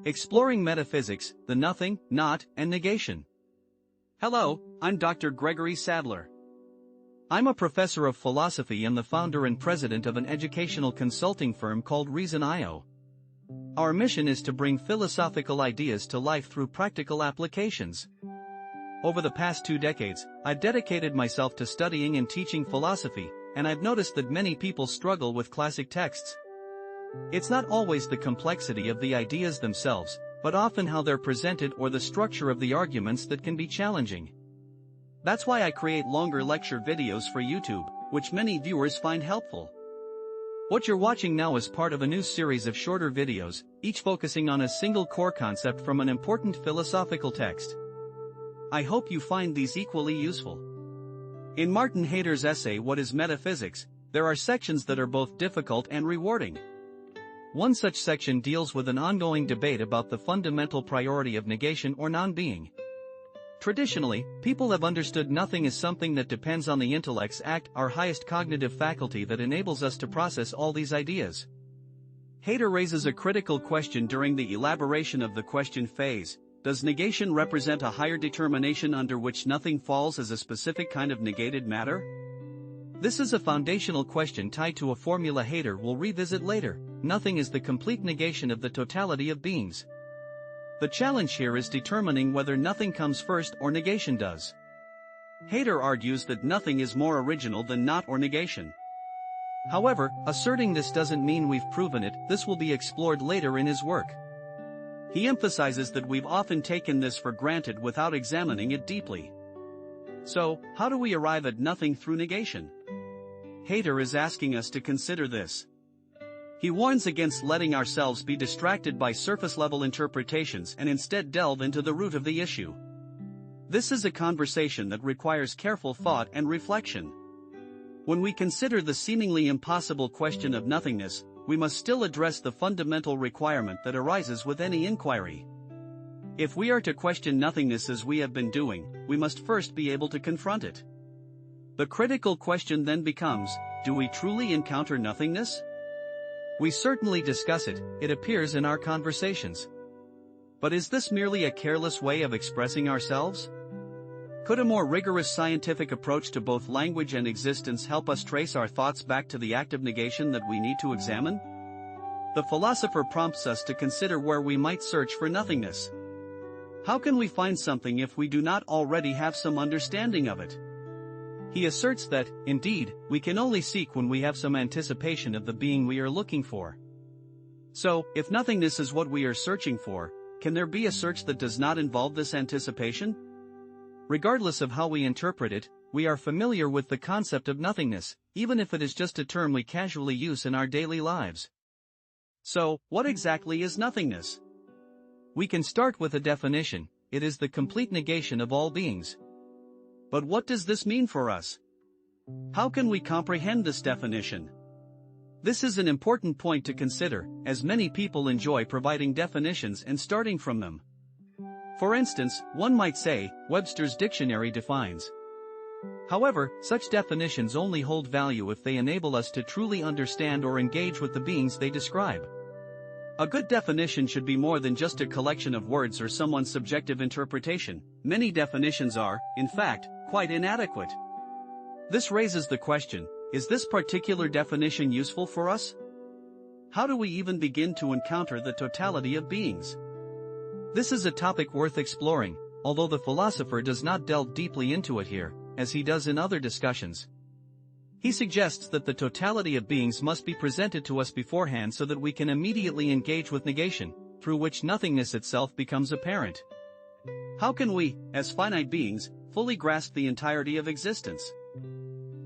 Exploring Metaphysics, the Nothing, Not, and Negation. Hello, I'm Dr. Gregory Sadler. I'm a professor of philosophy and the founder and president of an educational consulting firm called Reason.io. Our mission is to bring philosophical ideas to life through practical applications. Over the past 2 decades, I've dedicated myself to studying and teaching philosophy, and I've noticed that many people struggle with classic texts. It's not always the complexity of the ideas themselves, but often how they're presented or the structure of the arguments that can be challenging. That's why I create longer lecture videos for YouTube, which many viewers find helpful. What you're watching now is part of a new series of shorter videos, each focusing on a single core concept from an important philosophical text. I hope you find these equally useful. In Martin Heidegger's essay What is Metaphysics, there are sections that are both difficult and rewarding. One such section deals with an ongoing debate about the fundamental priority of negation or non-being. Traditionally, people have understood nothing as something that depends on the intellect's act, our highest cognitive faculty that enables us to process all these ideas. Heidegger raises a critical question during the elaboration of the question phase: does negation represent a higher determination under which nothing falls as a specific kind of negated matter? This is a foundational question tied to a formula Heidegger will revisit later: nothing is the complete negation of the totality of beings. The challenge here is determining whether nothing comes first or negation does. Heidegger argues that nothing is more original than not or negation. However, asserting this doesn't mean we've proven it. This will be explored later in his work. He emphasizes that we've often taken this for granted without examining it deeply. So, how do we arrive at nothing through negation? Heidegger is asking us to consider this. He warns against letting ourselves be distracted by surface-level interpretations and instead delve into the root of the issue. This is a conversation that requires careful thought and reflection. When we consider the seemingly impossible question of nothingness, we must still address the fundamental requirement that arises with any inquiry. If we are to question nothingness as we have been doing, we must first be able to confront it. The critical question then becomes, do we truly encounter nothingness? We certainly discuss it, it appears in our conversations. But is this merely a careless way of expressing ourselves? Could a more rigorous scientific approach to both language and existence help us trace our thoughts back to the act of negation that we need to examine? The philosopher prompts us to consider where we might search for nothingness. How can we find something if we do not already have some understanding of it? He asserts that, indeed, we can only seek when we have some anticipation of the being we are looking for. So, if nothingness is what we are searching for, can there be a search that does not involve this anticipation? Regardless of how we interpret it, we are familiar with the concept of nothingness, even if it is just a term we casually use in our daily lives. So, what exactly is nothingness? We can start with a definition: it is the complete negation of all beings. But what does this mean for us? How can we comprehend this definition? This is an important point to consider, as many people enjoy providing definitions and starting from them. For instance, one might say, Webster's dictionary defines. However, such definitions only hold value if they enable us to truly understand or engage with the beings they describe. A good definition should be more than just a collection of words or someone's subjective interpretation. Many definitions are, in fact, quite inadequate. This raises the question, is this particular definition useful for us? How do we even begin to encounter the totality of beings? This is a topic worth exploring, although the philosopher does not delve deeply into it here, as he does in other discussions. He suggests that the totality of beings must be presented to us beforehand so that we can immediately engage with negation, through which nothingness itself becomes apparent. How can we, as finite beings, fully grasp the entirety of existence?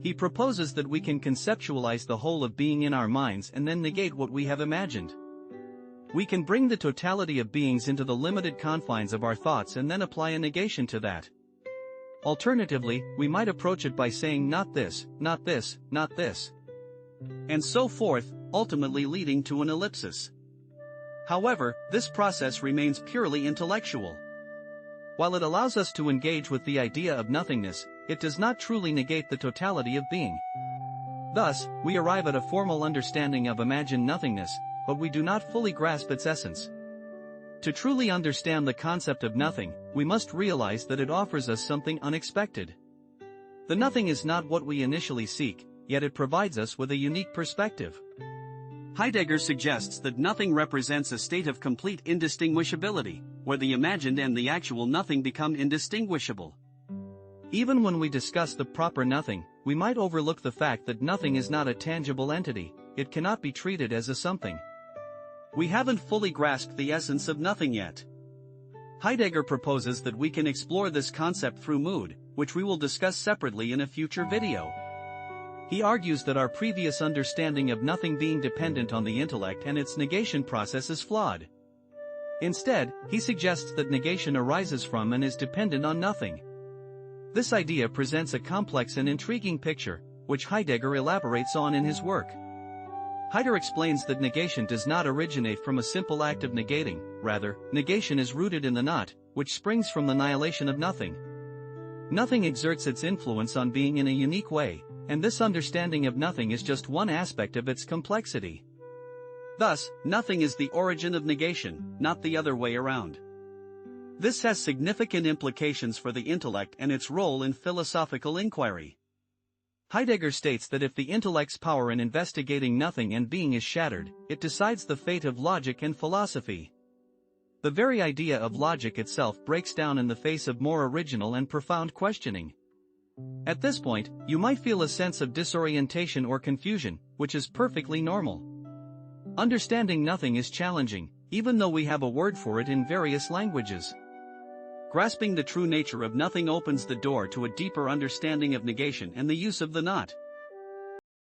He proposes that we can conceptualize the whole of being in our minds and then negate what we have imagined. We can bring the totality of beings into the limited confines of our thoughts and then apply a negation to that. Alternatively, we might approach it by saying not this, not this, not this, and so forth, ultimately leading to an ellipsis. However, this process remains purely intellectual. While it allows us to engage with the idea of nothingness, it does not truly negate the totality of being. Thus, we arrive at a formal understanding of imagined nothingness, but we do not fully grasp its essence. To truly understand the concept of nothing, we must realize that it offers us something unexpected. The nothing is not what we initially seek, yet it provides us with a unique perspective. Heidegger suggests that nothing represents a state of complete indistinguishability, where the imagined and the actual nothing become indistinguishable. Even when we discuss the proper nothing, we might overlook the fact that nothing is not a tangible entity, it cannot be treated as a something. We haven't fully grasped the essence of nothing yet. Heidegger proposes that we can explore this concept through mood, which we will discuss separately in a future video. He argues that our previous understanding of nothing being dependent on the intellect and its negation process is flawed. Instead, he suggests that negation arises from and is dependent on nothing. This idea presents a complex and intriguing picture, which Heidegger elaborates on in his work. Heidegger explains that negation does not originate from a simple act of negating, rather, negation is rooted in the not, which springs from the annihilation of nothing. Nothing exerts its influence on being in a unique way, and this understanding of nothing is just one aspect of its complexity. Thus, nothing is the origin of negation, not the other way around. This has significant implications for the intellect and its role in philosophical inquiry. Heidegger states that if the intellect's power in investigating nothing and being is shattered, it decides the fate of logic and philosophy. The very idea of logic itself breaks down in the face of more original and profound questioning. At this point, you might feel a sense of disorientation or confusion, which is perfectly normal. Understanding nothing is challenging, even though we have a word for it in various languages. Grasping the true nature of nothing opens the door to a deeper understanding of negation and the use of the not.